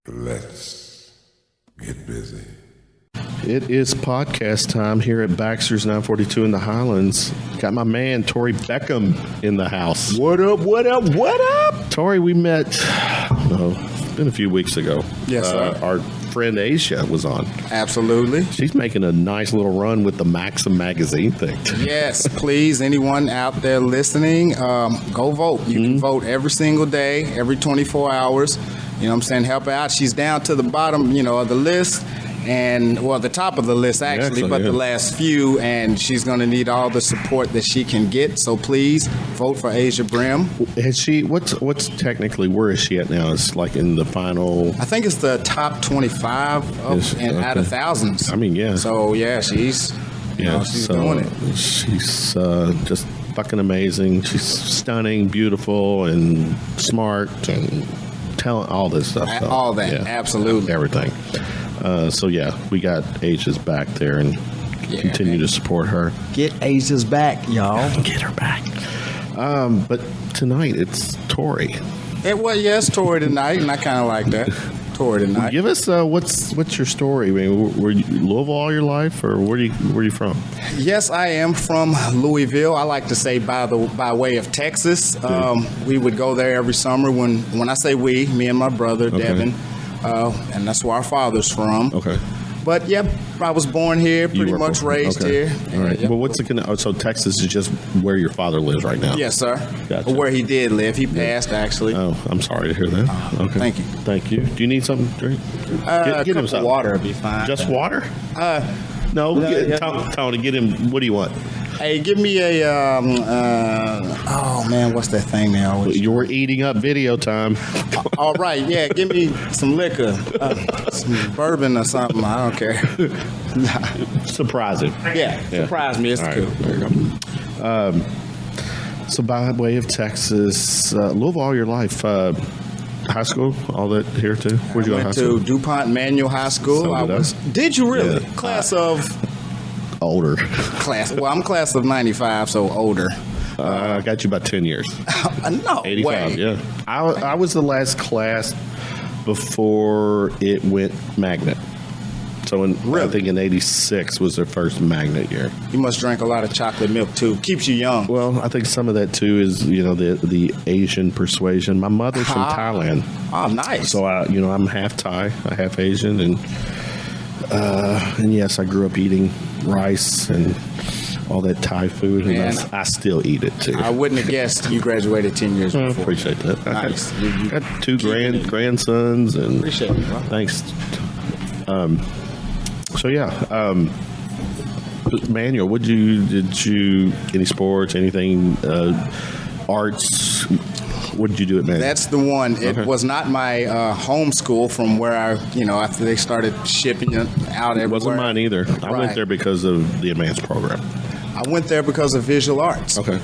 Let's get busy. It is podcast time here at Baxter's 942 in the Highlands. Got my man, Tory Beckham, in the house. What up, what up, what up? Tory, we met, it's been a few weeks ago. Yes, sir. Our friend Asia was on. Absolutely. She's making a nice little run with the Maxim magazine thing. Yes, please, anyone out there listening, go vote. You can vote every single day, every 24 hours. You know what I'm saying? Help her out. She's down to the bottom, of the list. The top of the list, actually, but the last few, and she's going to need all the support that she can get. So please vote for Asia Brim. Has she? What's technically? Where is she at now? It's like in the final. I think it's the top 25 out of thousands. I mean, yeah. So she's doing it. She's just fucking amazing. She's stunning, beautiful, and smart, and talent. All this stuff. So, all that, absolutely, everything. We got Asia's back there and continue to support her. Get Asia's back, y'all. Get her back. But tonight it's Tory. It's Tory tonight, and I kind of like that. Tory tonight. Give us what's your story? I mean, were you Louisville all your life, or where are you from? Yes, I am from Louisville. I like to say by way of Texas. We would go there every summer. When I say we, me and my brother Devin. And that's where our father's from. Okay. But, I was born here, pretty much raised here. All right. Well, so Texas is just where your father lives right now? Yes, sir. Gotcha. Where he did live. He passed, actually. Oh, I'm sorry to hear that. Okay. Thank you. Thank you. Do you need something to drink? Get him some water would be fine. Just water? No, Tony, get him. What do you want? Hey, give me a, what's that thing they always You're eating up video time. All right, give me some liquor, some bourbon or something. I don't care. Surprise him. Surprise me. It's cool. Right, there you go. So by way of Texas, Louisville all your life, high school, all that here too? Where'd you go to high school? I went to DuPont Manual High School. Did you really? Yeah. Class of... Older. Well, I'm class of 95, so older. I got you about 10 years. No 85, way. Yeah. I was the last class before it went magnet. So I think in 86 was their first magnet year. You must drink a lot of chocolate milk, too. Keeps you young. Well, I think some of that, too, is, the Asian persuasion. My mother's from Thailand. Oh, nice. So, I'm half Thai, half Asian. And yes, I grew up eating rice and all that Thai food, and I still eat it too. I wouldn't have guessed you graduated 10 years before. I appreciate that. Nice. I got two grandsons, and appreciate it, bro. Thanks. Manual, did you any sports, anything, arts? What did you do at Manual? That's the one. It was not my home school from where after they started shipping it out everywhere. It wasn't mine either. I went there because of the advanced program. I went there because of visual arts. Okay.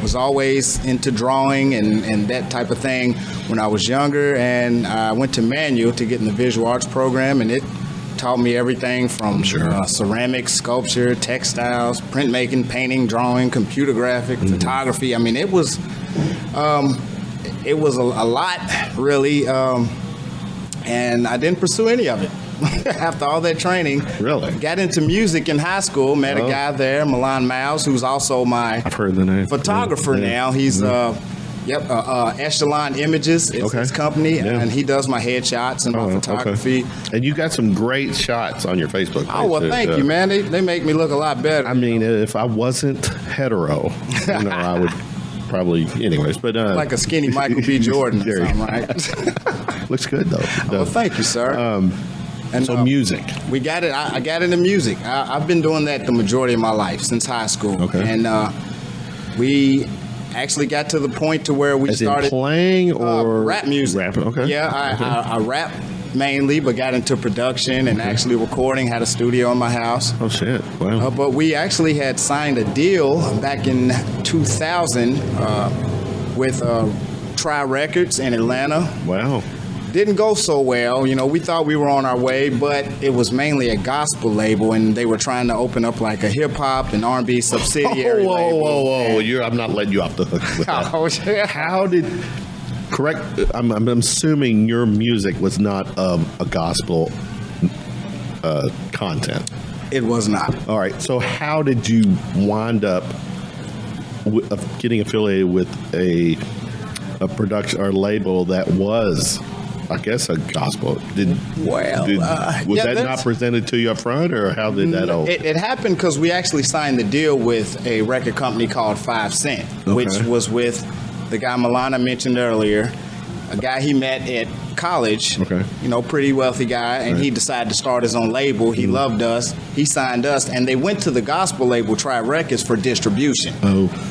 Was always into drawing and that type of thing when I was younger, and I went to Manual to get in the visual arts program, and it taught me everything from ceramics, sculpture, textiles, printmaking, painting, drawing, computer graphic, photography. I mean, it was a lot, really, and I didn't pursue any of it. After all that training, really got into music in high school. Met a guy there, Milan Miles, who's also my I've heard the name. photographer now. He's Echelon Images is his company, and he does my headshots and my photography. Okay. And you got some great shots on your Facebook page. Oh, well, thank you, man. They make me look a lot better. I mean, if I wasn't hetero, I would probably, anyways. But like a skinny Michael B. Jordan or something, right? Looks good, though. Well, thank you, sir. And so music. We got it. I got into music. I've been doing that the majority of my life, since high school. Okay. And we actually got to the point to where we started playing or rap music. Rapping. Okay. Yeah, I rap mainly, but got into production and actually recording. Had a studio in my house. Oh shit! Wow. But we actually had signed a deal back in 2000 with Tri Records in Atlanta. Wow. Didn't go so well. We thought we were on our way, but it was mainly a gospel label, and they were trying to open up like a hip-hop and R&B subsidiary label. Whoa. I'm not letting you off the hook with that. Oh, yeah. How did... correct. I'm assuming your music was not of a gospel content. It was not. All right. So how did you wind up getting affiliated with a production or label that was, I guess, a gospel? Was that not presented to you up front, or how did that all? It happened because we actually signed the deal with a record company called 5 Cent, which was with the guy Milana mentioned earlier, a guy he met at college, pretty wealthy guy, and he decided to start his own label. He loved us. He signed us, and they went to the gospel label, Try Records, for distribution.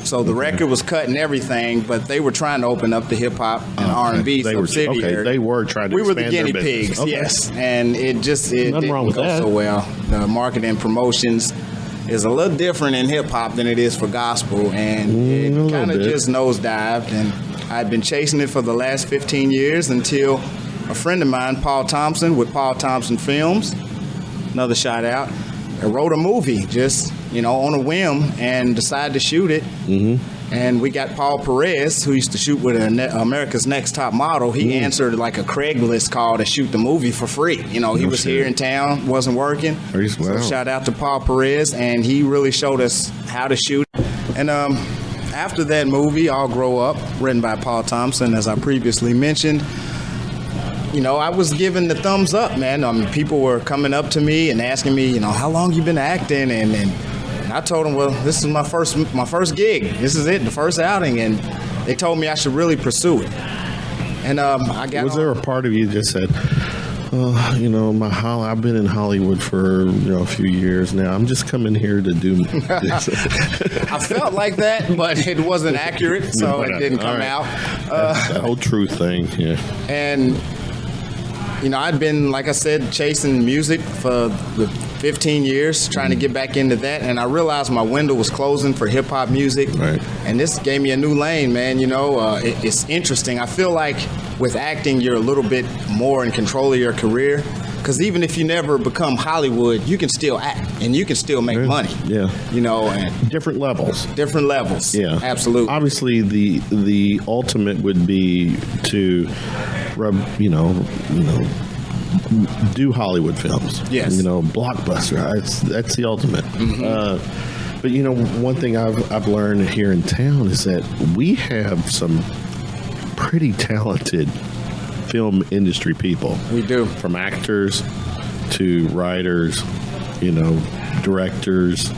So the record was cut and everything, but they were trying to open up the hip-hop and R&B subsidiary. They were trying to We were the expand guinea their pigs, business. yes. And it didn't wrong with go that. so well. The marketing and promotions is a little different in hip-hop than it is for gospel, and it kind of just nosedived, and I've been chasing it for the last 15 years until a friend of mine, Paul Thompson, with Paul Thompson Films, another shout out, wrote a movie just, on a whim and decided to shoot it. And we got Paul Perez, who used to shoot with America's Next Top Model. He answered like a Craigslist call to shoot the movie for free. He was here in town, wasn't working. So shout out to Paul Perez, and he really showed us how to shoot. And after that movie, I'll Grow Up, written by Paul Thompson, as I previously mentioned, I was given the thumbs up, man. People were coming up to me and asking me, how long you been acting? And I told them, well, this is my first gig. This is it, the first outing. And they told me I should really pursue it. And I got. Was there a part of you that said, I've been in Hollywood for a few years now. I'm just coming here to do this. I felt like that, but it wasn't accurate, so it didn't come out. That whole truth thing, yeah. And I'd been, like I said, chasing music for the 15 years, trying to get back into that, and I realized my window was closing for hip-hop music, and this gave me a new lane, man. It's interesting. I feel like with acting, you're a little bit more in control of your career, because even if you never become Hollywood, you can still act, and you can still make money. Yeah. And different levels. Different levels. Yeah. Absolutely. Obviously, the ultimate would be to do Hollywood films. Yes. Blockbuster. That's the ultimate. But one thing I've learned here in town is that we have some pretty talented film industry people. We do. From actors to writers, directors,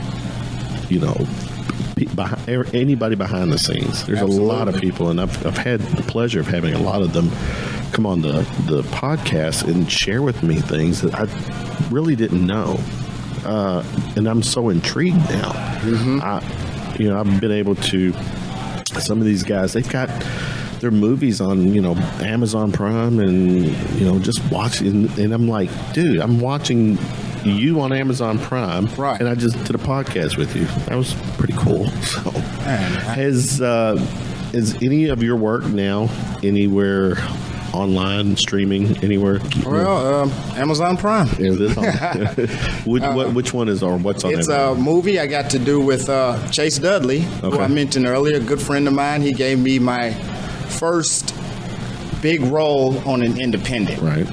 anybody behind the scenes. There's a lot of people, and I've had the pleasure of having a lot of them come on the podcast and share with me things that I really didn't know, and I'm so intrigued now. I've been able to. Some of these guys, they've got their movies on Amazon Prime, and just watching, and I'm like, dude, I'm watching you on Amazon Prime, right? And I just did a podcast with you. That was pretty cool. So, is any of your work now anywhere online, streaming, anywhere? Well, Amazon Prime. Is this on? Which one is, or what's on? It's a movie I got to do with Chase Dudley, who I mentioned earlier, a good friend of mine. He gave me my first big role on an independent. Right.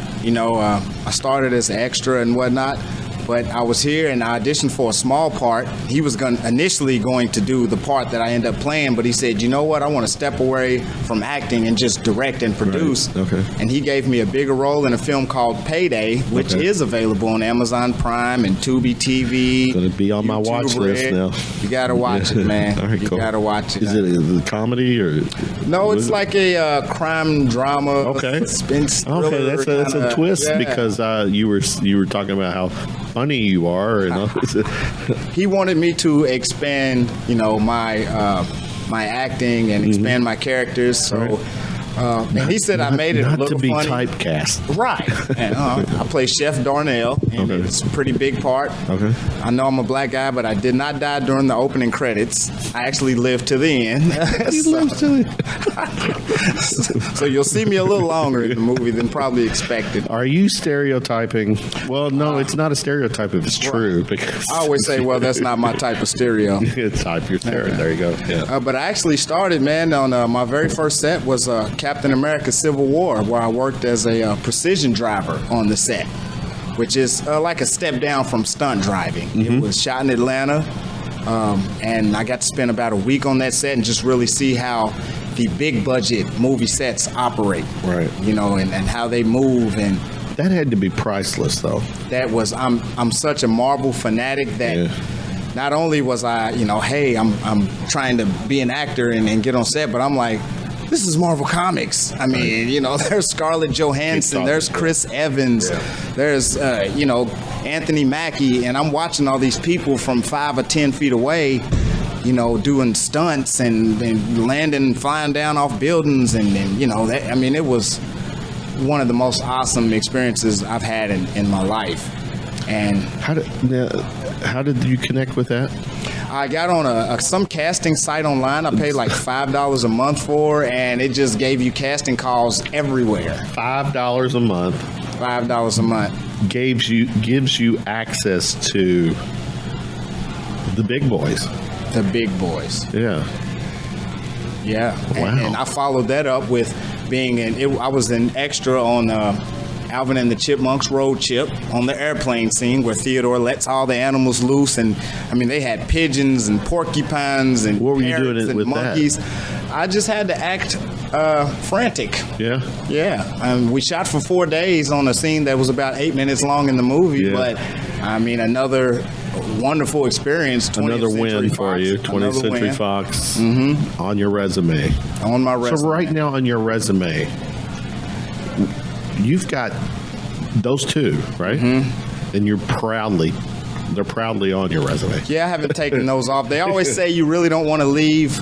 I started as an extra and whatnot, but I was here and I auditioned for a small part. He was initially going to do the part that I ended up playing, but he said, you know what, I want to step away from acting and just direct and produce. Right. Okay. And he gave me a bigger role in a film called Payday, which is available on Amazon Prime and Tubi TV. Going to be on my watch list now. You got to watch it, man. All right, you got to watch it. Is it a comedy or? No, it's like a crime drama. Suspense thriller. Okay, that's a twist, because you were talking about how funny you are, and he wanted me to expand, my acting and expand my characters. So, and he said I made it a little funny. Not to be typecast, right? And I play Chef Darnell, and it's a pretty big part. Okay. I know I'm a black guy, but I did not die during the opening credits. I actually lived to the end. So you'll see me a little longer in the movie than probably expected. Are you stereotyping? Well, no, it's not a stereotype if it's true. Because I always say, well, that's not my type of stereo. Type your stereo. There you go. Yeah. But I actually started, man, on my very first set was Captain America: Civil War, where I worked as a precision driver on the set, which is like a step down from stunt driving. It was shot in Atlanta, and I got to spend about a week on that set and just really see how the big budget movie sets operate. Right. You know, and how they move. And that had to be priceless, though. that was, I'm such a Marvel fanatic that not only was I, you know, hey, I'm trying to be an actor and get on set, but I'm like, this is Marvel Comics. I mean, you know, there's Scarlett Johansson, there's Chris Evans, there's, you know, Anthony Mackie, and I'm watching all these people from 5 or 10 feet away, you know, doing stunts and landing, flying down off buildings, and you know, that, I mean, it was one of the most awesome experiences I've had in my life. And How did you connect with that? I got on some casting site online. I paid like $5 a month for, and it just gave you casting calls everywhere. $5 a month $5 a month. gives you access to the big boys. The big boys. Yeah. Yeah. Wow. And I followed that up with being I was an extra on Alvin and the Chipmunks Road Chip on the airplane scene where Theodore lets all the animals loose. And I mean, they had pigeons and porcupines and What were you parrots doing and with monkeys. I just had to act frantic. Yeah. Yeah. We shot for 4 days on a scene that was about 8 minutes long in the movie. Yeah. But I mean, another wonderful experience. 20th Another Century win for Fox. you. 20th Another Century win. Fox on your resume. On my resume. So right now on your resume, you've got those two, right? And they're proudly on your resume. Yeah, I haven't taken those off. They always say you really don't want to leave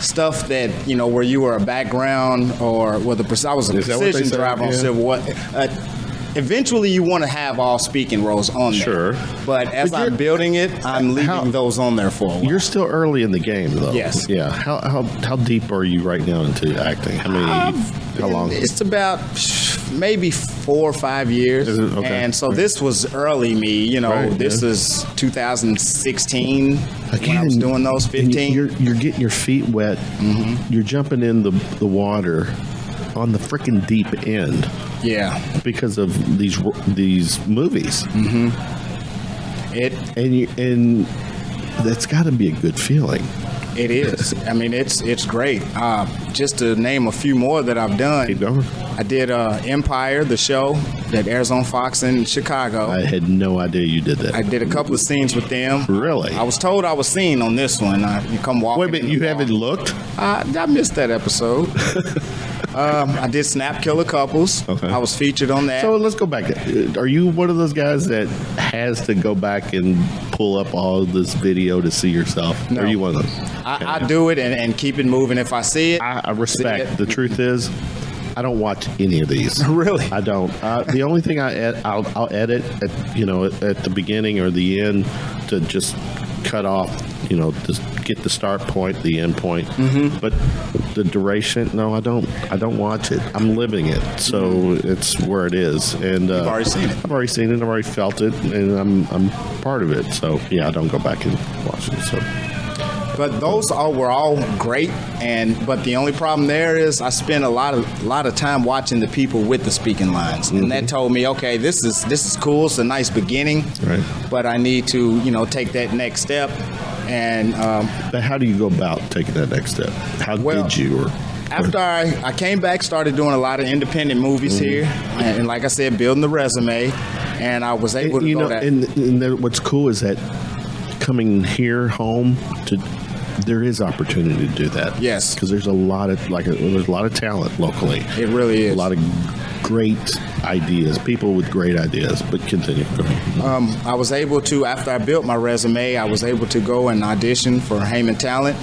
stuff that, you know, where you were a background or where I was a Is that what they precision say? driver on Yeah. Civil War. Eventually, you want to have all speaking roles on there. Sure. But as But I'm you're- building it, I'm leaving those on there for a while. You're still early in the game, though. Yes. Yeah. How deep are you right now into acting? How long? It's about maybe 4 or 5 years. Is it? Okay. And so this was early me, you know, Right, this yeah. is 2016 when I was doing those and 15. You're getting your feet wet. You're jumping in the water on the freaking deep end Yeah. because of these movies. And that's got to be a good feeling. It is. I mean, it's great. Just to name a few more that I've done. Keep going. I did Empire, the show that airs on Fox in Chicago. I had no idea you did that. I did a couple of scenes with them. Really? I was told I was seen on this one. You come walking. Wait a minute, in the you bar. haven't looked? I missed that episode. I did Snap Killer Couples. Okay. I was featured on that. So let's go back. Are you one of those guys that has to go back and pull up all this video to see yourself? No. Are you one of those? I do it and keep it moving if I see it. I respect. See it. The truth is, I don't watch any of these. Really? I don't. The only thing I'll edit at the beginning or the end to just cut off, just get the start point, the end point. Mm-hmm. But the duration, no, I don't watch it. I'm living it, so it's where it is. And You've already seen it. I've already seen it. I've already felt it, and I'm part of it. So yeah, I don't go back and watch it. So. But those were all great, but the only problem there is I spent a lot of time watching the people with the speaking lines, and that told me, okay, this is cool. It's a nice beginning, Right. But I need to take that next step. And But how do you go about taking that next step? How did you? after I came back, started doing a lot of independent movies here, and like I said, building the resume, and I was able to go that. And what's cool is that coming here home there is opportunity to do that. Yes. Because there's a lot of talent locally. It really is. A lot of great ideas, people with great ideas. But continue. Go ahead. I was able to, after I built my resume, I was able to go and audition for Heyman Talent,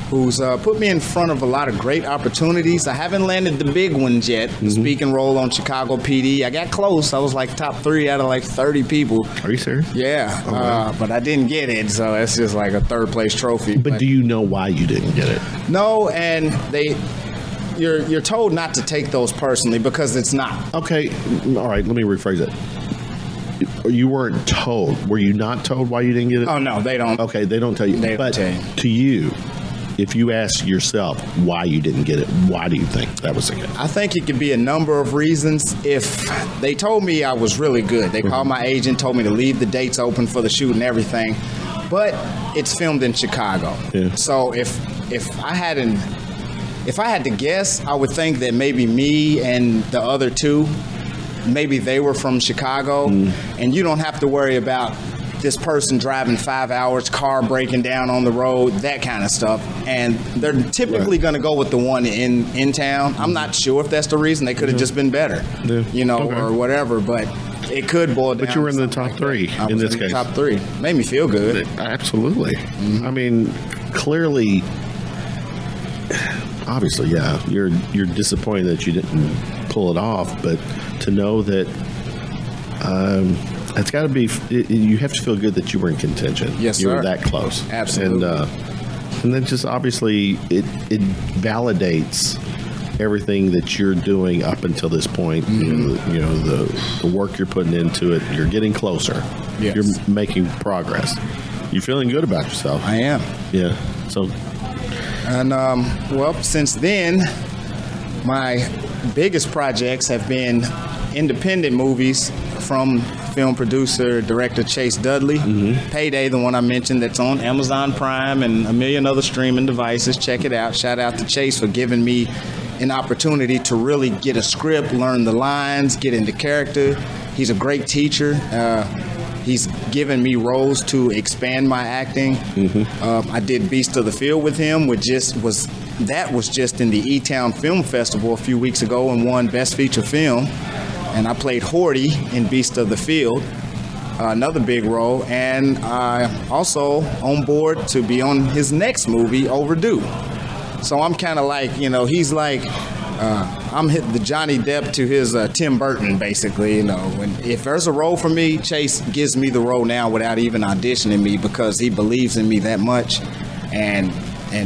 who's put me in front of a lot of great opportunities. I haven't landed the big ones yet, the speaking role on Chicago PD. I got close. I was like top 3 out of like 30 people. Are you serious? Yeah, but I didn't get it, so it's just like a third place trophy. But do you know why you didn't get it? No, and you're told not to take those personally because it's not. Okay. All right. Let me rephrase it. You weren't told. Were you not told why you didn't get it? Oh no, they don't. Okay, they don't tell you. They don't but tell you. to you, if you ask yourself why you didn't get it, why do you think that was the case? I think it could be a number of reasons. If they told me I was really good, they called my agent, told me to leave the dates open for the shoot and everything, but it's filmed in Chicago. Yeah. So if I had to guess, I would think that maybe me and the other two, maybe they were from Chicago, and you don't have to worry about this person driving 5 hours, car breaking down on the road, that kind of stuff. And they're typically going to go with the one in town. I'm not sure if that's the reason. They could have just been better, or whatever. But it could boil down. But you were in the top three in this case. Top three. Made me feel good. Absolutely. I mean, clearly, obviously, yeah, you're disappointed that you didn't pull it off, but to know that it's got to be, you have to feel good that you were in contention. Yes, you sir. were that close. Absolutely. And then just obviously it validates everything that you're doing up until this point. The work you're putting into it. You're getting closer. Yes. You're making progress. You're feeling good about yourself. I am. Yeah. So. And since then, my biggest projects have been independent movies from film producer, director Chase Dudley. Payday, the one I mentioned, that's on Amazon Prime and a million other streaming devices. Check it out. Shout out to Chase for giving me an opportunity to really get a script, learn the lines, get into character. He's a great teacher. He's given me roles to expand my acting. I did Beast of the Field with him, which was just in the E-Town Film Festival a few weeks ago and won Best Feature Film. And I played Horty in Beast of the Field, another big role. And I also on board to be on his next movie, Overdue. So I'm kind of like, he's like, I'm the Johnny Depp to his Tim Burton, basically. If there's a role for me, Chase gives me the role now without even auditioning me because he believes in me that much, and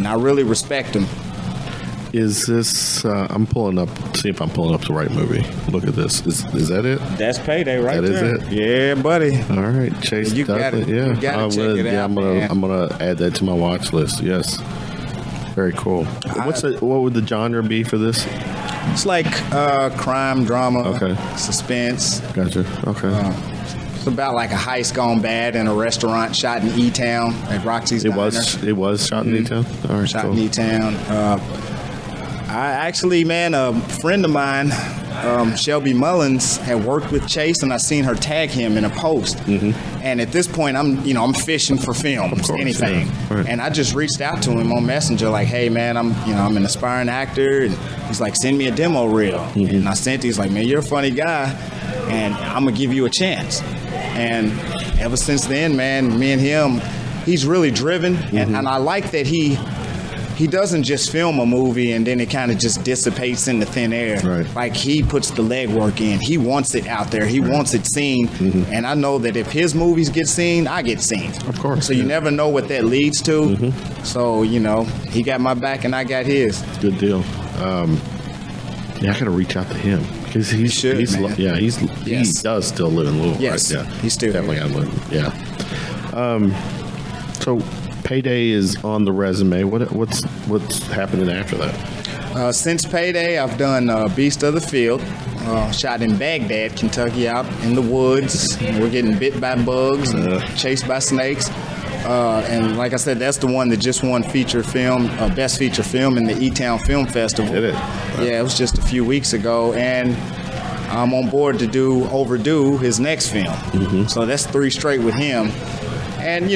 I really respect him. Is this? I'm pulling up. See if I'm pulling up the right movie. Look at this. Is that it? That's Payday right there. That is it. Yeah, buddy. All right, Chase. You got it. Yeah, You gotta check it out, I'm gonna add that to my watch list. Yes. Very cool. What would the genre be for this? It's like crime, drama, Okay. suspense. Gotcha. Okay. It's about like a heist gone bad in a restaurant shot in E-Town at Roxy's It Diner. was shot in E-Town. All right. Shot Cool. in E-Town. I actually, a friend of mine, Shelby Mullins, had worked with Chase, and I seen her tag him in a post. And at this point, I'm fishing for films, course, anything. yeah. Right. And I just reached out to him on Messenger, like, "Hey, man, I'm an aspiring actor," and he's like, "Send me a demo reel." And I sent it. He's like, "Man, you're a funny guy, and I'm gonna give you a chance." And ever since then, man, me and him, he's really driven, and I like that he doesn't just film a movie and then it kind of just dissipates into thin air. Right. Like, he puts the legwork in. He wants it out there. He wants it seen. And I know that if his movies get seen, I get seen. Of course. So you never know what that leads to. So, he got my back and I got his. Good deal. I gotta reach out to him because he does still live in Louisville. Yes, right? Yeah, he's still definitely here. gotta live. Yeah. So Payday is on the resume. What's happening after that? Since Payday, I've done Beast of the Field, shot in Baghdad, Kentucky, out in the woods. We're getting bit by bugs and chased by snakes. And like I said, that's the one that just won feature film, best feature film in the E-Town Film Festival. Did it? Yeah, it was just a few weeks ago. And I'm on board to do Overdue, his next film. So that's 3 straight with him. And,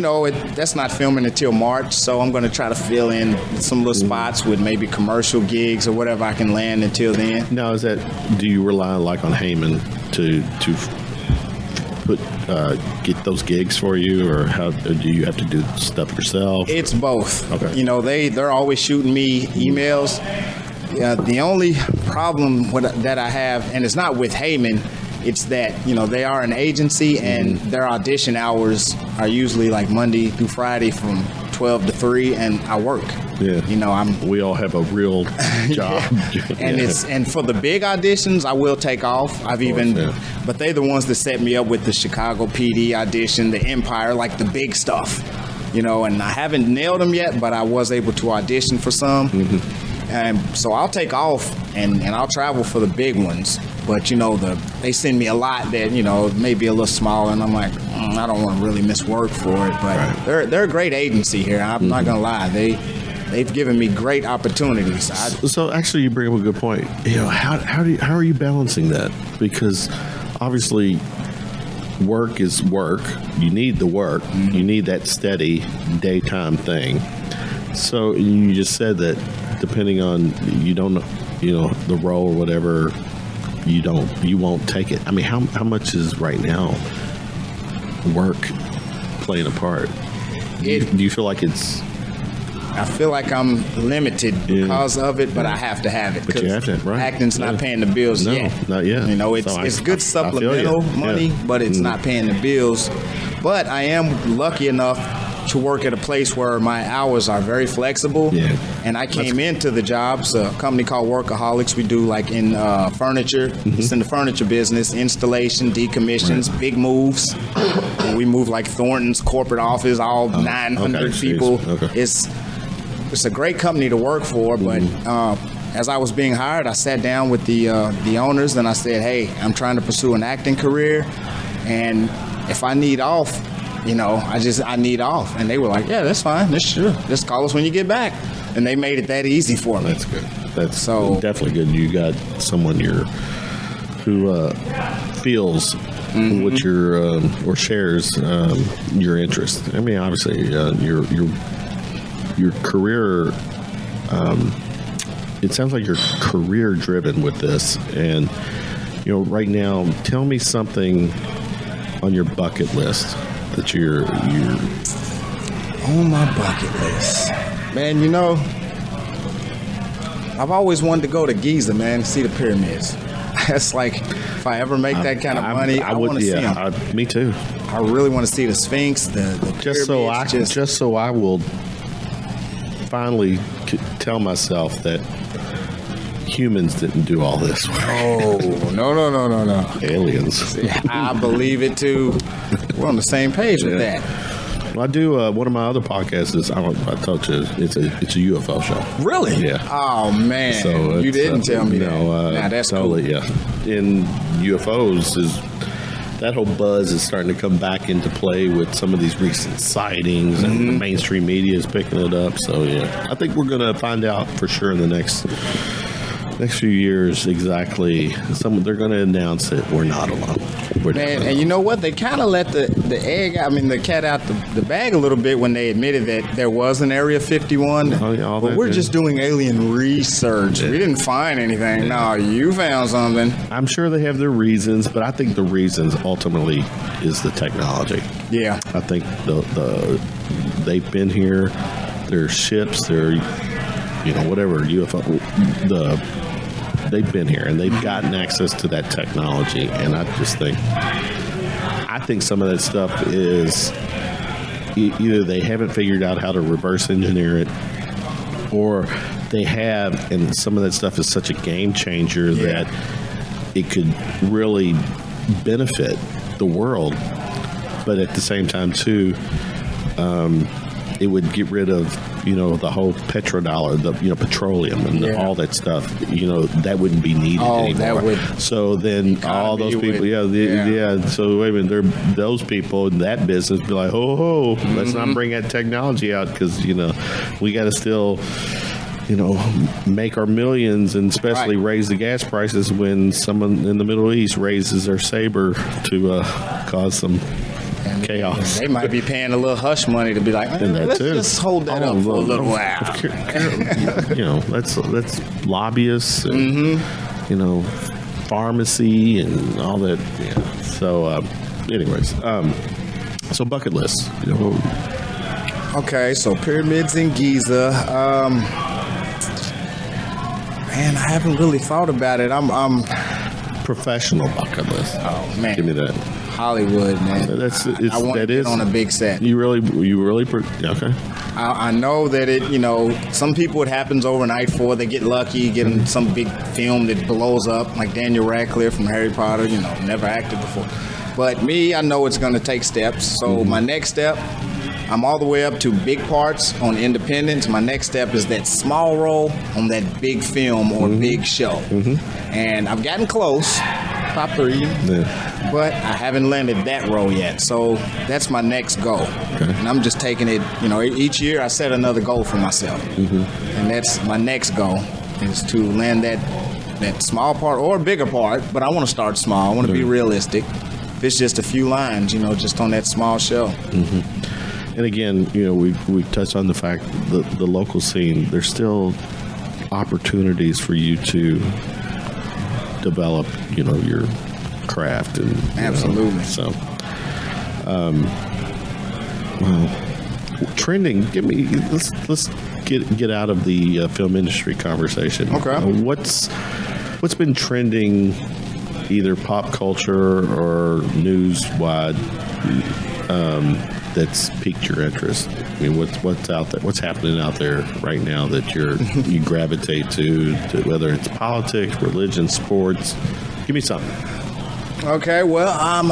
that's not filming until March, so I'm going to try to fill in some little spots with maybe commercial gigs or whatever I can land until then. Now, do you rely on Heyman to get those gigs for you, or how do you have to do stuff yourself? It's both. Okay. They're always shooting me emails. The only problem that I have, and it's not with Heyman, it's that, they are an agency and their audition hours are usually like Monday through Friday from 12 to 3, and I work. Yeah. We all have a real job. And for the big auditions, I will take off. But they're the ones that set me up with the Chicago PD audition, the Empire, like the big stuff. and I haven't nailed them yet, but I was able to audition for some. And so I'll take off and I'll travel for the big ones. But, they send me a lot that, maybe a little smaller, and I'm like, I don't want to really miss work for it. But they're a great agency here. I'm not going to lie. They've given me great opportunities. So actually, you bring up a good point. How are you balancing that? Because obviously, work is work. You need the work. You need that steady daytime thing. So you just said that depending on the role or whatever, you won't take it. I mean, how much is right now work playing a part? Do you feel like it's? I feel like I'm limited because of it, but I have to have it. But you have to, right? Acting's not paying the bills yet. Not yet. It's good supplemental money, but it's not paying the bills. But I am lucky enough to work at a place where my hours are very flexible. Yeah. And I came into the jobs, a company called Workaholics. We do like in furniture. It's in the furniture business, installation, decommissions, big moves. We move like Thornton's corporate office, all 900 people. Okay. It's a great company to work for, but as I was being hired, I sat down with the owners and I said, hey, I'm trying to pursue an acting career, and if I need off, I need off. And they were like, yeah, that's fine. Sure. Just call us when you get back. And they made it that easy for me. That's good. That's definitely good. You got someone who feels what or shares your interest. I mean, obviously, your career, it sounds like you're career driven with this. And, right now, tell me something on your bucket list that you're on my bucket list. Man, I've always wanted to go to Giza, man, and see the pyramids. That's like, if I ever make that kind of money, I want to see them. Me too. I really want to see the Sphinx, the pyramids. Just so I will finally tell myself that humans didn't do all this. Oh, no. Aliens. I believe it too. We're on the same page with that. Well, I do one of my other podcasts is I told you it's a UFO show. Really? Yeah. Oh man. So you didn't tell me that. Nah, that's totally, cool. Yeah. In UFOs that whole buzz is starting to come back into play with some of these recent sightings, and the mainstream media is picking it up. So yeah, I think we're going to find out for sure in the next few years exactly. They're going to announce it. We're not alone. And you know what? They kind of let the cat out the bag a little bit when they admitted that there was an Area 51. But we're just doing alien research. We didn't find anything. No, you found something. I'm sure they have their reasons, but I think the reasons ultimately is the technology. Yeah. I think they've been here. Their ships, their whatever UFO, they've been here and they've gotten access to that technology, and I think some of that stuff is either they haven't figured out how to reverse engineer it, or they have, and some of that stuff is such a game changer that it could really benefit the world, but at the same time too, it would get rid of the whole petrodollar, the petroleum and all that stuff. That wouldn't be needed anymore. So then all those people, So wait a minute, those people in that business be like, let's not bring that technology out because we got to still make our millions, and especially raise the gas prices when someone in the Middle East raises their saber to cause some chaos. They might be paying a little hush money to be like, let's just hold that up for a little while. That's lobbyists and pharmacy and all that. Yeah. So, anyways, so bucket list. Okay, so pyramids in Giza. Man, I haven't really thought about it. I'm professional bucket list. Oh man, give me that. Hollywood, man. I want to get on a big set. You really okay. I know that some people it happens overnight for. They get lucky, getting some big film that blows up, like Daniel Radcliffe from Harry Potter. Never acted before. But me, I know it's going to take steps. So my next step, I'm all the way up to big parts on Independence. My next step is that small role on that big film or big show. And I've gotten close, top 3, but I haven't landed that role yet. So that's my next goal. And I'm just taking it, each year I set another goal for myself. And that's my next goal is to land that small part or bigger part, but I want to start small. I want to be realistic. If it's just a few lines, just on that small show. And again, we touched on the fact that the local scene, there's still opportunities for you to develop, your craft and absolutely. Trending. Let's get out of the film industry conversation. Okay. What's been trending, either pop culture or news wide, that's piqued your interest? I mean, what's out there? What's happening out there right now that you gravitate to, whether it's politics, religion, sports? Give me something. Okay, well, I'm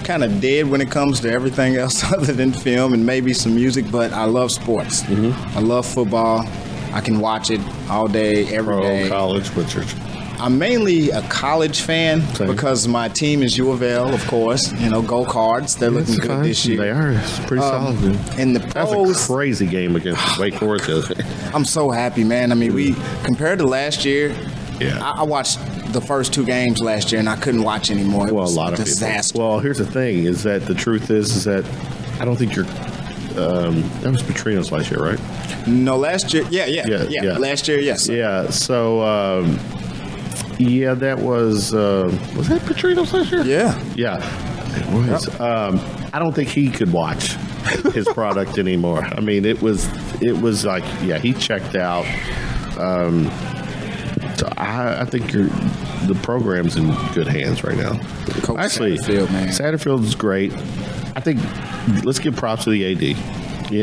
kind of dead when it comes to everything else other than film and maybe some music, but I love sports. I love football. I can watch it all day, every day. College, what's your... I'm mainly a college fan because my team is U of L, of course. Go Cards. They're looking good this year. They are. It's pretty solid. And the that pros, was a crazy game against Wake Forest. I'm so happy, man. I mean, we compared to last year. Yeah. I watched the first 2 games last year, and I couldn't watch anymore. It was a lot of disaster. People. Well, here's the thing: is that the truth is that I don't think you're. That was Petrino's last year, right? No, last year. Yeah. Last year, yes. Yeah. So. Yeah, that was that Petrino's last year? Yeah, it was. Yep. I don't think he could watch his product anymore. I mean, it was like, he checked out. So I think the program's in good hands right now. Coach Actually, Satterfield, man. Satterfield's great. I think let's give props to the AD.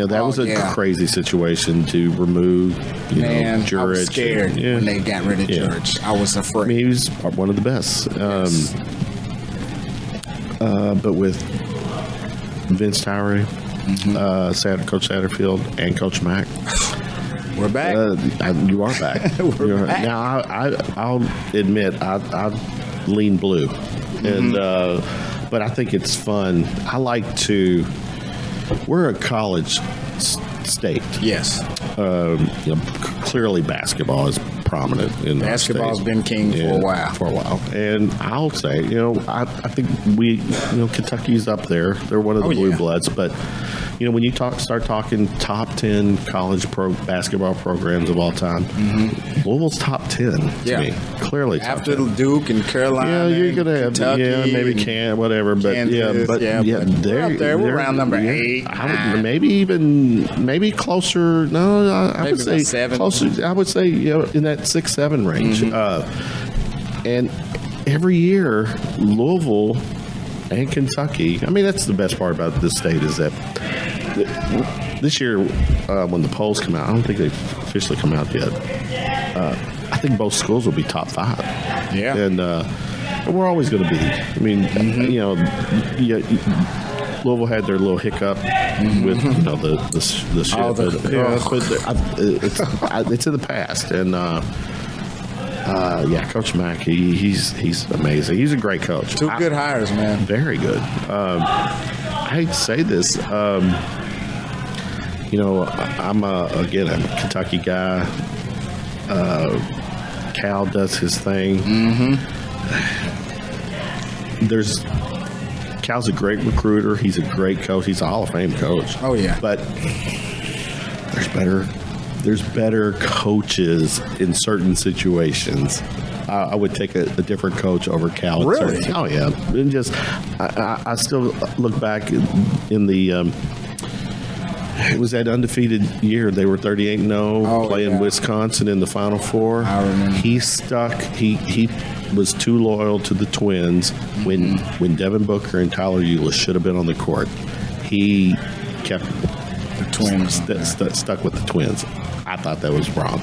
That was a crazy situation to remove, Jurich. I was scared when they got rid of Jurich. I was afraid. I mean, he was one of the best. Yes. But with Vince Tyree, Coach Satterfield, and Coach Mack, we're back. You are back. We're back. Now, I'll admit, I lean blue, and but I think it's fun. I like to. We're a college state. Yes. Clearly, basketball is prominent in basketball's been king for a while. And I'll say, I think we, Kentucky's up there. They're one of the blue bloods, but when you start talking top 10 college basketball programs of all time, Louisville's top 10 to me. Clearly, after Duke and Carolina. Yeah, you're gonna have Kentucky, maybe whatever, but Kansas, they're up there. We're around number 8. Maybe closer. No, I would say 7. Closer. I would say in that 6-7 range. And every year, Louisville and Kentucky. I mean, that's the best part about this state is that this year, when the polls come out, I don't think they've officially come out yet. I think both schools will be top 5. Yeah, and we're always going to be. I mean, Louisville had their little hiccup with the shit. But it's in the past, and Coach Mack, he's amazing. He's a great coach. 2 good hires, man. Very good. I hate to say this. I'm a Kentucky guy. Cal does his thing. Cal's a great recruiter. He's a great coach. He's a Hall of Fame coach. Oh yeah. But there's better coaches in certain situations. I would take a different coach over Cal. Really? Oh yeah. And I still look back in the. It was that undefeated year. They were 38-0, playing Wisconsin in the Final Four. I remember. He stuck. He was too loyal to the Twins when Devin Booker and Tyler Eulis should have been on the court. He kept the Twins stuck with the Twins. I thought that was wrong.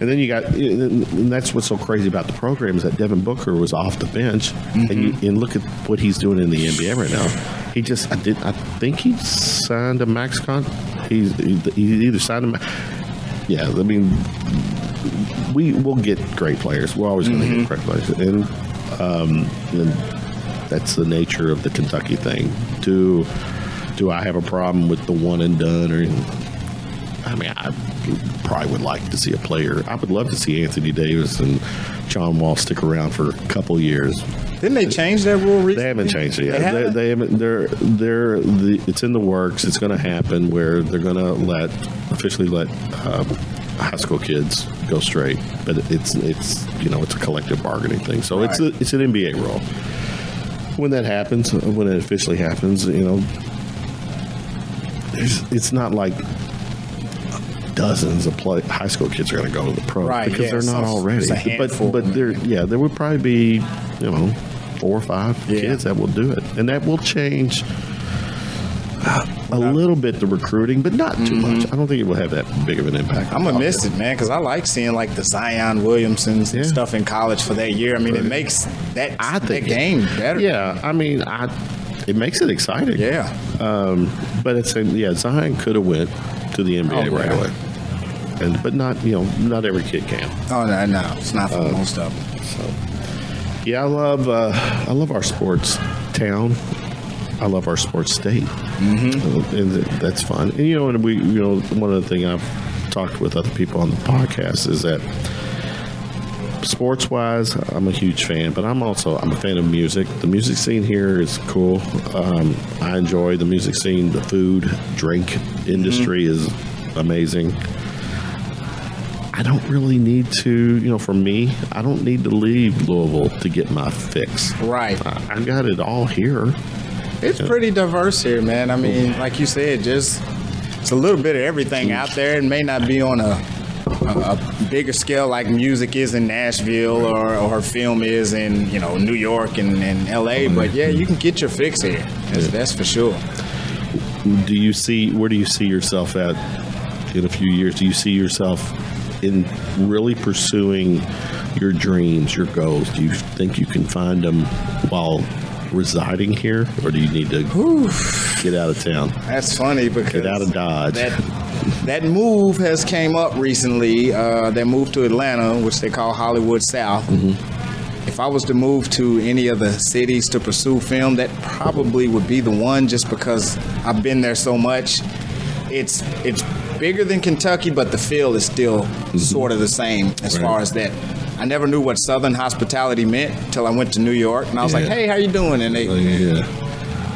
And then you got, and that's what's so crazy about the program is that Devin Booker was off the bench, and look at what he's doing in the NBA right now. He just, I think he signed a max contract. He either signed a yeah, I mean, we'll get great players. We're always going to get great players. And that's the nature of the Kentucky thing. Do I have a problem with the one and done? Or, I mean, I probably would like to see a player. I would love to see Anthony Davis and John Wall stick around for a couple of years. Didn't they change that rule recently? They haven't changed it yet. They haven't. It's in the works. It's going to happen where they're going to officially let high school kids go straight. But it's a collective bargaining thing. So right. it's an NBA rule. When that happens, when it officially happens, it's not like dozens of high school kids are going to go to the pro, right, because they're not already. But there would probably be 4 or 5 kids that will do it, and that will change a little bit the recruiting, but not too much. I don't think it will have that big of an impact. I'm gonna miss it, man, because I like seeing like the Zion Williamsons and stuff in college for that year. I mean, it makes that game better. Yeah, I mean, it makes it exciting. Yeah, but it's Zion could have went to the NBA right away. But not every kid can. Oh no, it's not for most of them. So, yeah, I love our sports town. I love our sports state, and that's fun. And one of the things I've talked with other people on the podcast is that sports-wise, I'm a huge fan, but I'm a fan of music. The music scene here is cool. I enjoy the music scene. The food, drink industry is amazing. I don't really need to, for me, I don't need to leave Louisville to get my fix. Right. I got it all here. It's pretty diverse here, man. I mean, like you said, it's a little bit of everything out there. It may not be on a bigger scale like music is in Nashville or film is in, New York and LA, but yeah, you can get your fix here. That's for sure. Where do you see yourself at in a few years? Do you see yourself in really pursuing your dreams, your goals? Do you think you can find them while residing here, or do you need to get out of town? That's funny because get out of Dodge. That move has came up recently. That move to Atlanta, which they call Hollywood South. If I was to move to any of the cities to pursue film, that probably would be the one, just because I've been there so much. It's bigger than Kentucky, but the feel is still sort of the same as far as that. I never knew what Southern hospitality meant until I went to New York, and I was like, "Hey, how you doing?" And they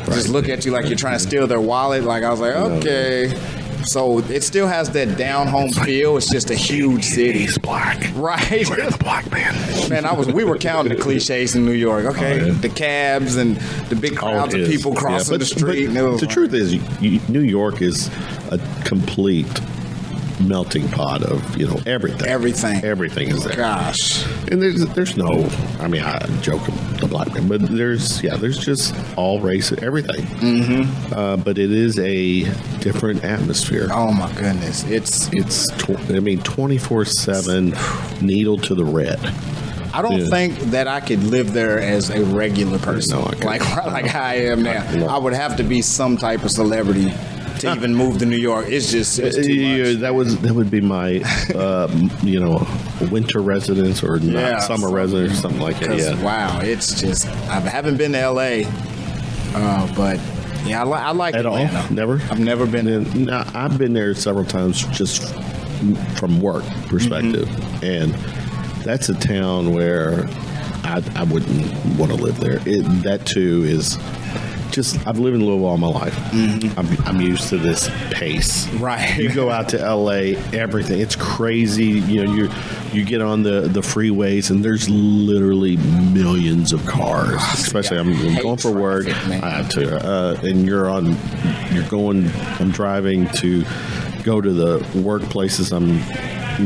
just look at you like you're trying to steal their wallet. Like I was like, "Okay." So it still has that down home feel. It's just a huge city. He's black, right? Where's the black man? Man, we were counting the cliches in New York. Okay, the cabs and the big crowds of people crossing the street. But the truth is, New York is a complete melting pot of everything is there. Gosh. And there's no, I mean, I joke the black man, but there's just all race, everything. But it is a different atmosphere. Oh my goodness, it's 24/7, needle to the red. I don't think that I could live there as a regular person. No, I can't. like I am now. I would have to be some type of celebrity to even move to New York. It's too much. That would be my winter residence or summer residence or something like that. Yeah. Wow, it's just, I haven't been to LA, but yeah, I like at Atlanta. all. Never. I've never been. No, I've been there several times just from work perspective, and that's a town where I wouldn't want to live there. That too is. I've lived in Louisville all my life. I'm used to this pace. Right. You go out to LA, everything, it's crazy. You get on the freeways and there's literally millions of cars. Especially I'm going for work. I have to. And I'm driving to go to the workplaces I'm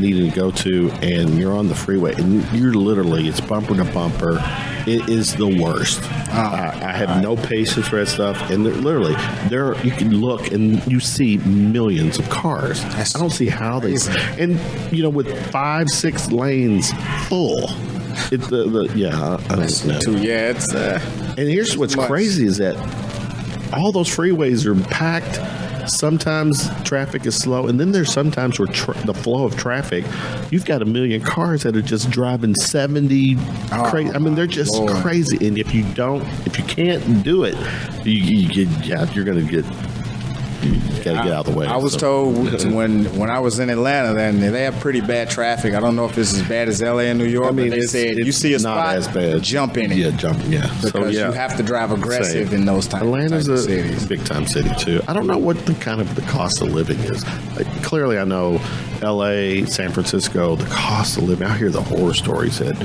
needing to go to, and you're on the freeway and it's bumper to bumper. It is the worst. I have no patience for that stuff, and you can look and you see millions of cars. I don't see how they, and with 5-6 lanes full. And here's what's crazy is that all those freeways are packed. Sometimes traffic is slow, and then there's sometimes where the flow of traffic, you've got a million cars that are just driving 70. Crazy. I mean, they're just crazy. And if you can't do it, you're going to get. You got to get out of the way. I was told when I was in Atlanta, then they have pretty bad traffic. I don't know if it's as bad as LA and New York. I mean, they said you see a spot, as bad. Jump in it. Yeah, jump. Yeah, because you have to drive aggressive in those type Atlanta's of cities. a big time city too. I don't know what the cost of living is. Clearly, I know LA, San Francisco, the cost of living. I hear the horror stories that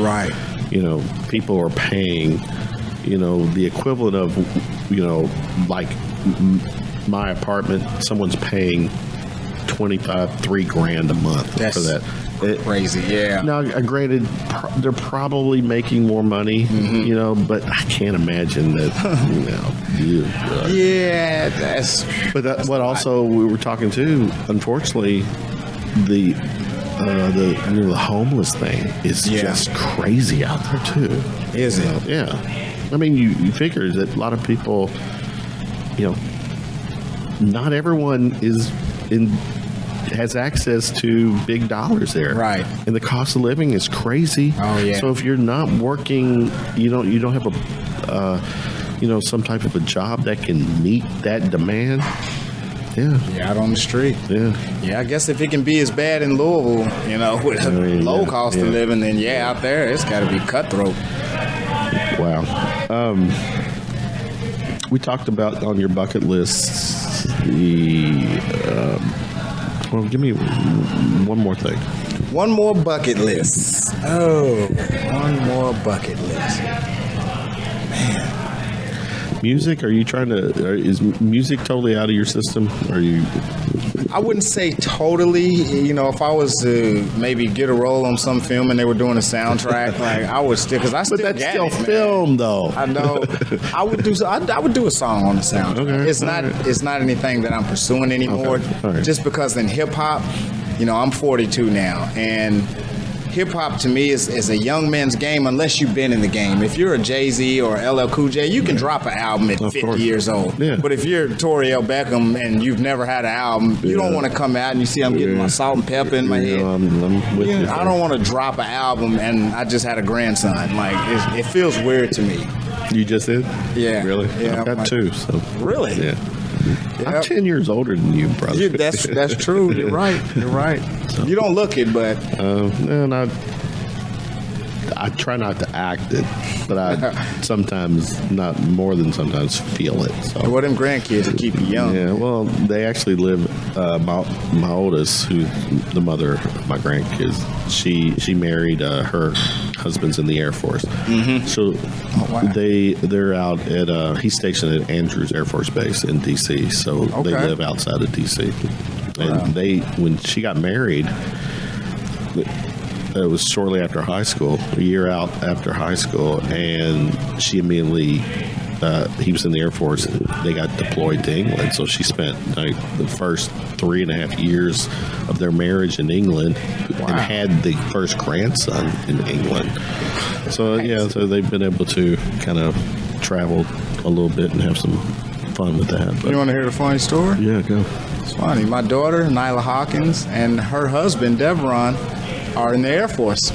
people are paying, the equivalent of, like. My apartment, someone's paying $3,000 a month for that. Crazy, yeah. Now, granted, they're probably making more money, but I can't imagine that. Yeah, that's. But what also we were talking to, unfortunately, the homeless thing is just crazy out there too. Is it? Yeah. I mean, you figure that a lot of people, not everyone has access to big dollars there, right? And the cost of living is crazy. Oh yeah. So if you're not working, you don't have some type of a job that can meet that demand. Yeah. Out on the street. Yeah. Yeah, I guess if it can be as bad in Louisville, with low cost of living, then out there it's got to be cutthroat. Wow. We talked about on your bucket list. Give me one more thing. One more bucket list. Oh, one more bucket list. Man. Music? Are you trying to? Is music totally out of your system? Are you? I wouldn't say totally. If I was to maybe get a role on some film and they were doing a soundtrack, I would still, because I still. But that's still film, though. I know. I would do a song on the soundtrack. Okay, It's not anything that I'm pursuing anymore. Okay. All right. Just because in hip hop, I'm 42 now, and hip hop to me is a young man's game unless you've been in the game. If you're a Jay-Z or LL Cool J, you can drop an album at 50 years old. Yeah. But if you're Tory Beckham and you've never had an album, you don't want to come out and you see I'm getting my salt and pepper in my head. I'm with you. I don't want to drop an album and I just had a grandson. It feels weird to me. You just did? Yeah. Really? Yeah, I've got two. So. Really? Yeah. I'm 10 years older than you, brother. That's true. You're right. So, you don't look it, but I try not to act it, but I sometimes, not more than sometimes, feel it. So. Well, them grandkids will keep you young. Yeah, well, they actually live. My oldest, who's the mother of my grandkids, she married her husband's in the Air Force. Mm-hmm. So they're out at he's stationed at Andrews Air Force Base in D.C. So they live outside of D.C. And when she got married. It was shortly after high school, a year out after high school, and she immediately, he was in the Air Force, they got deployed to England, so she spent the first 3.5 years of their marriage in England and had the first grandson in England. So, so they've been able to kind of travel a little bit and have some fun with that. But, you want to hear the funny story? Yeah, go. It's funny. My daughter, Nyla Hawkins, and her husband, Devron, are in the Air Force.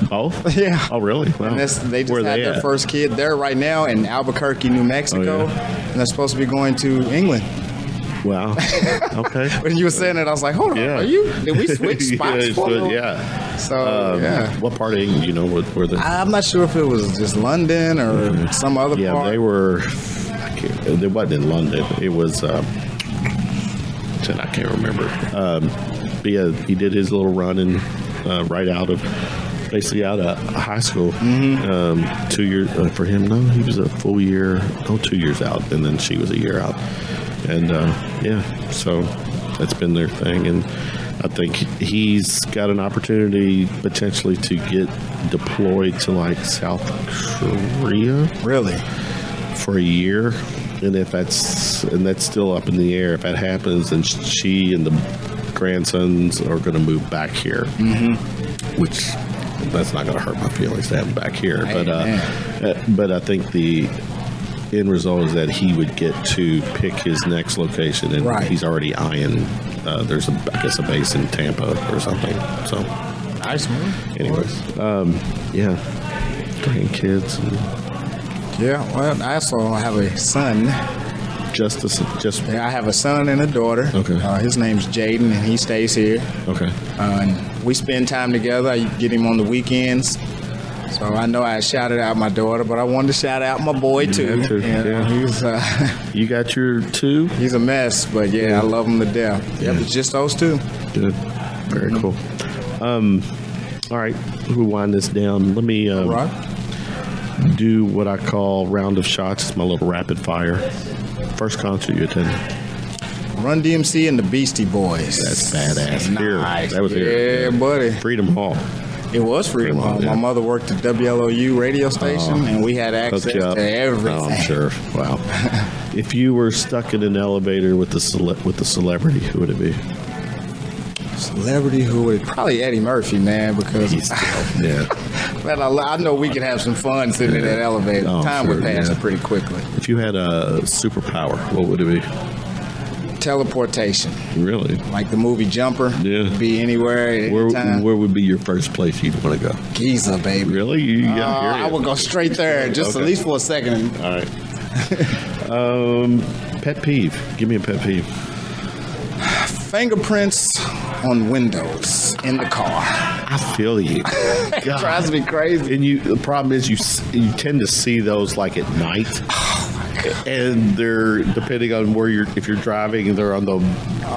Both? Yeah. Oh, really? Wow. And they just had their first kid. They're right now in Albuquerque, New Mexico, and they're supposed to be going to England. Wow. Okay. When you were saying it, I was like, hold on, did we switch spots for them? Yeah. So, what part of England, were they? I'm not sure if it was just London or some other part. Yeah, they were, they wasn't in London. It was, I can't remember. But yeah, he did his little run and right out of high school. Mm-hmm. 2 years for him. No, he was a full year. 2 years out, and then she was a year out. And so that's been their thing. And I think he's got an opportunity potentially to get deployed to South Korea. Really? For a year. And that's still up in the air. If that happens, then she and the grandsons are going to move back here, which that's not going to hurt my feelings to have them back here. But I think end result is that he would get to pick his next location, and Right. he's already eyeing. There's I guess a base in Tampa or something. So, Nice man. anyways, yeah, grandkids, and Yeah, well, I also have a son. just Yeah, I have a son and a daughter. Okay. His name's Jaden, and he stays here. okay. And we spend time together. I get him on the weekends. So I know I shouted out my daughter, but I wanted to shout out my boy too. had to, yeah. You got your two. He's a mess, but yeah, I love him to death. Yep, it's just those two. Good. Very cool. All right, we'll wind this down. Let me Right. do what I call round of shots. It's my little rapid fire. First concert you attended. Run DMC and the Beastie Boys. That's badass. Here. Nice. That was yeah, here. buddy. Freedom Hall. It was Freedom Hall. Yeah. My mother worked at WLOU radio station, and we had access Hooked you up. to everything. Oh, I'm sure. Wow. If you were stuck in an elevator with the celebrity, who would it be? Celebrity who would probably Eddie Murphy, man, because Yeah. man, I know we could have some fun sitting in that elevator. Oh, Time would sure, pass yeah. pretty quickly. If you had a superpower, what would it be? Teleportation, Really? like the movie Jumper. Yeah. Be anywhere at any time. Where would be your first place you'd want to go? Giza, baby. Really? I would go straight there, just Okay. at least for a second. All right. Pet peeve. Give me a pet peeve. Fingerprints on windows in the car. I feel you. It drives me crazy. And the problem is you tend to see those like at night. And they're depending on if you're driving and they're on the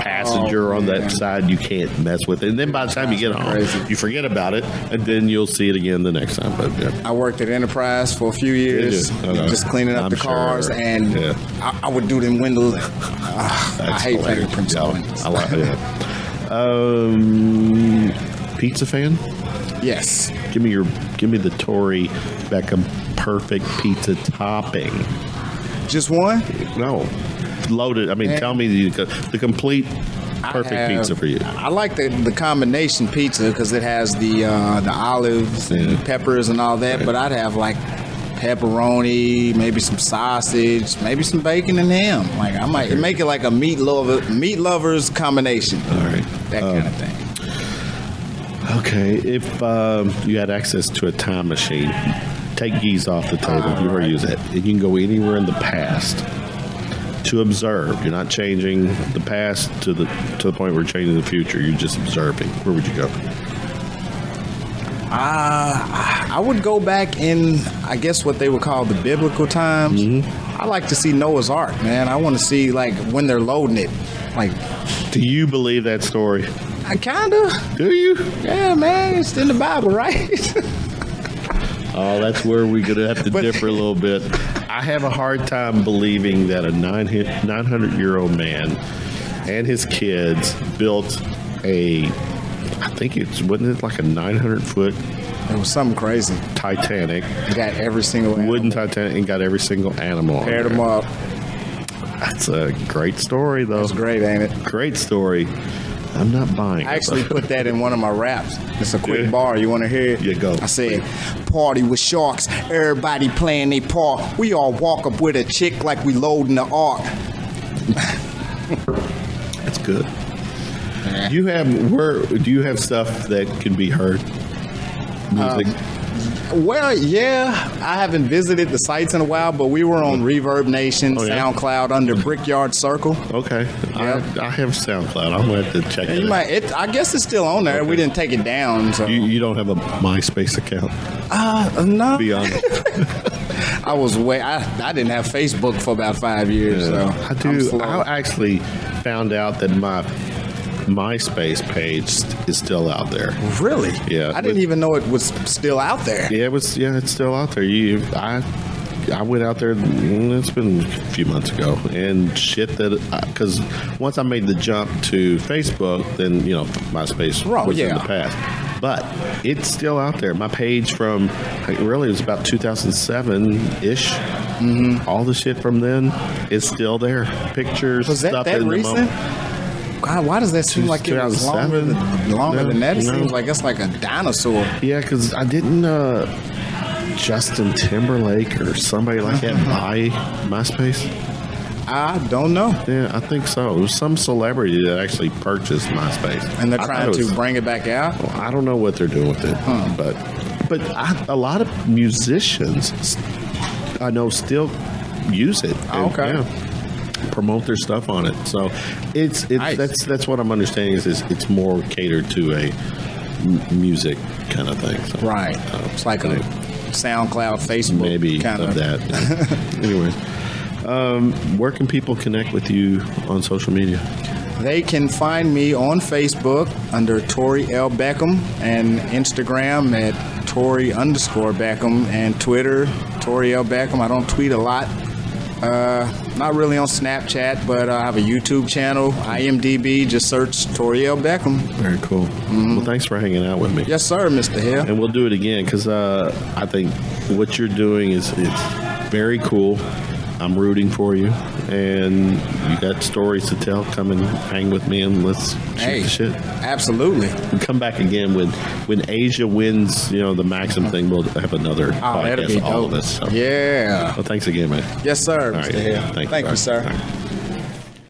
passenger on that side, you can't mess with it. And then by the time you get home, Crazy. you forget about it, and then you'll see it again the next time. But yeah. I worked at Enterprise for a few years, Did you? Okay. just cleaning up I'm the cars, sure. and Yeah. I would do them windows. I That's hate hilarious. fingerprints Yeah, on windows. I like it. Pizza fan? Yes. Give me the Tory Beckham perfect pizza topping. Just one? No, loaded. I mean, tell me the complete perfect I have- pizza for you. I like the combination pizza because it has the olives and Yeah. peppers and all that. But I'd have like pepperoni, maybe some sausage, maybe some bacon and ham. Like I might make it like a meat lovers combination. All right. That kind of thing. Okay, if you had access to a time machine, take geese off the table. You've already used it. And you can go anywhere in the past to observe. You're not changing the past to the point where you're changing the future. You're just observing. Where would you go? I would go back in, I guess, what they would call the biblical times. I like to see Noah's Ark, man. I want to see like when they're loading it. Like, Do you believe that story? I kinda, Do you? yeah, man. It's in the Bible, right? Oh, that's where we're going to have to But- differ a little bit. I have a hard time believing that a 900-year-old man and his kids built I think wasn't it like a 900-foot It was something crazy. Titanic, You got every single wooden animal. Titanic, and got every single animal on Paired there. them up. That's a great story, though. That's great, ain't it? Great story. I'm not buying I it. actually put that in one of my raps. It's a quick Yeah. bar. You want to hear it? Yeah, go. I said, party with sharks. Everybody playing their part. We all walk up with a chick like we loading the ark. That's good. Do you have stuff that can be heard? Music. Well, yeah, I haven't visited the sites in a while, but we were on Reverb Nation, Oh, yeah? SoundCloud under Brickyard Circle. Okay. Yeah. I have SoundCloud. I'm going to have to check And it you out. might, I guess it's still on there. Okay. We didn't take it down. So. You don't have a MySpace account? No. Be honest. I didn't have Facebook for about 5 years. So I I'm do. slow. I actually found out that my MySpace page is still out there. Really? Yeah, I didn't but- even know it was still out there. Yeah, it's still out there. I went out there. It's been a few months ago, and shit because once I made the jump to Facebook, then MySpace Right, was in yeah. the past. But it's still out there. My page from really it was about 2007-ish. Mm-hmm. All the shit from then is still there. Pictures, Was that stuff that in the recent? moment. God, why does that seem like it was longer 2007? than that? It No. seems like it's like a dinosaur. Yeah, because I didn't. Justin Timberlake or somebody like that buy MySpace? I don't know. Yeah, I think so. It was some celebrity that actually purchased MySpace. And they're I trying thought it to was- bring it back out? Well, I don't know what they're doing with it, but a lot of musicians I know still use it. And, Okay. promote their stuff on it. So it's Nice. that's what I'm understanding is it's more catered to a music kind of thing. So, Right. It's like a SoundCloud, Facebook maybe kind of that. Anyway, where can people connect with you on social media? They can find me on Facebook under Tory L. Beckham and Instagram at Tory_Beckham and Twitter, Tory L. Beckham. I don't tweet a lot. Not really on Snapchat, but I have a YouTube channel, IMDb. Just search Tory L. Beckham. Very cool. Well, thanks for hanging out with me. Yes, sir, Mr. Hill. And we'll do it again because I think what you're doing it's very cool. I'm rooting for you, and you got stories to tell. Come and hang with me, and let's shoot the shit. Absolutely. And come back again when Asia wins. The Maxim thing. We'll have another Oh, that'd be podcast. All dope. of us. So. Yeah. Well, thanks again, man. Yes, sir, All Mr. right. Hill. Thank you, Thank you, bye. sir. All right.